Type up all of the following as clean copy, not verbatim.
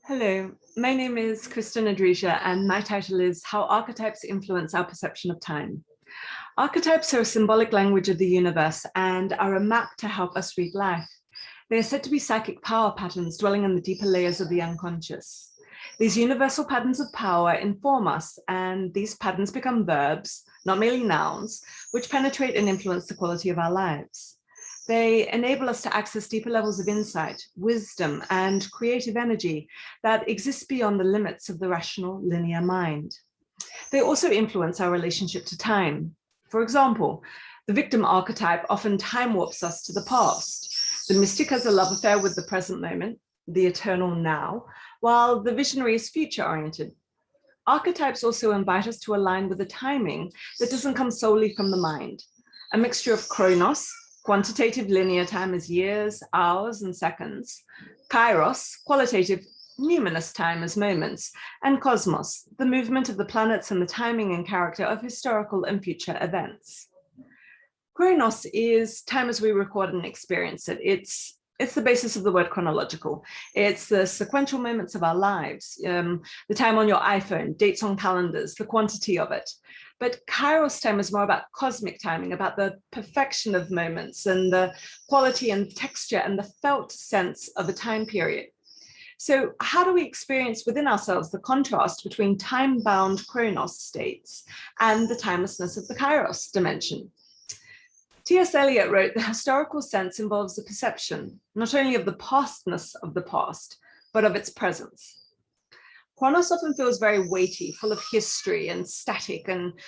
Hello, my name is Dryza, and my title is How Archetypes Influence Our Perception of Time. Archetypes are a symbolic language of the universe and are a map to help us read life. They are said to be psychic power patterns dwelling in the deeper layers of the unconscious. These universal patterns of power inform us, and these patterns become verbs, not merely nouns, which penetrate and influence the quality of our lives. They enable us to access deeper levels of insight, wisdom, and creative energy that exists beyond the limits of the rational linear mind. They also influence our relationship to time. For example, the victim archetype often time warps us to the past. The mystic has a love affair with the present moment, the eternal now, while the visionary is future-oriented. Archetypes also invite us to align with a timing that doesn't come solely from the mind. A mixture of chronos, quantitative linear time as years, hours, and seconds, kairos, qualitative numinous time as moments, and cosmos, the movement of the planets and the timing and character of historical and future events. Chronos is time as we record and experience it. It's the basis of the word chronological. It's the sequential moments of our lives, the time on your iPhone, dates on calendars, the quantity of it. But Kairos time is more about cosmic timing, about the perfection of moments and the quality and texture and the felt sense of a time period. So how do we experience within ourselves the contrast between time-bound Chronos states and the timelessness of the Kairos dimension? T.S. Eliot wrote, "The historical sense involves the perception, not only of the pastness of the past, but of its presence." Chronos often feels very weighty, full of history and static, and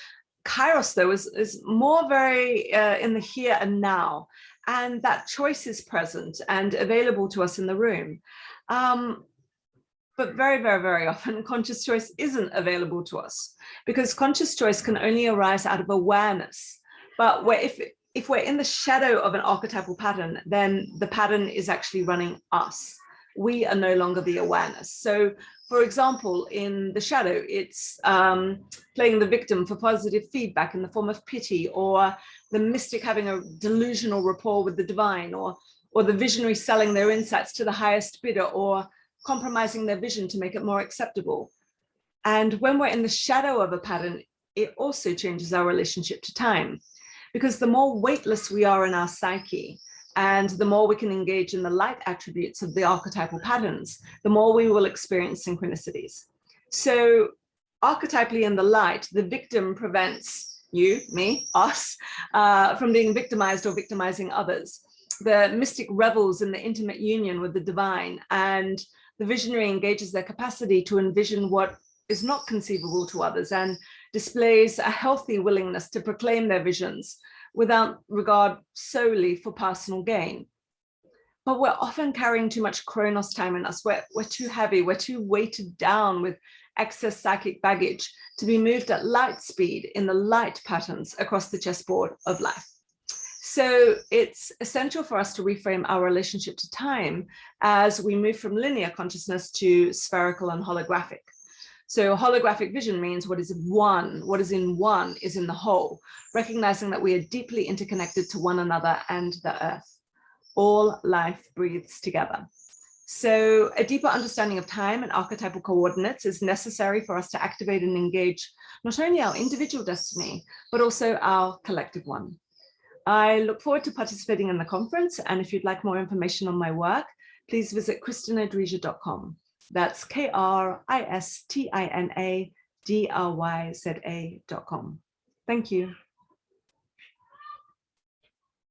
Kairos, though, is more very in the here and now, and that choice is present and available to us in the room. But very, very, very often, conscious choice isn't available to us because conscious choice can only arise out of awareness. But if we're in the shadow of an archetypal pattern, then the pattern is actually running us. We are no longer the awareness. So, for example, in the shadow, it's playing the victim for positive feedback in the form of pity, or the mystic having a delusional rapport with the divine, or the visionary selling their insights to the highest bidder, or compromising their vision to make it more acceptable. And when we're in the shadow of a pattern, it also changes our relationship to time, because the more weightless we are in our psyche, and the more we can engage in the light attributes of the archetypal patterns, the more we will experience synchronicities. So archetypally in the light, the victim prevents you, me, us, from being victimized or victimizing others. The mystic revels in the intimate union with the divine, and the visionary engages their capacity to envision what is not conceivable to others and displays a healthy willingness to proclaim their visions without regard solely for personal gain. But we're often carrying too much Chronos time in us. We're too heavy, we're too weighted down with excess psychic baggage to be moved at light speed in the light patterns across the chessboard of life. So it's essential for us to reframe our relationship to time as we move from linear consciousness to spherical and holographic. So holographic vision means what is one, what is in one is in the whole, recognizing that we are deeply interconnected to one another and the earth. All life breathes together. So a deeper understanding of time and archetypal coordinates is necessary for us to activate and engage not only our individual destiny, but also our collective one. I look forward to participating in the conference, and if you'd like more information on my work, please visit kristinadryza.com. That's KRISTINADRYZA.com. Thank you.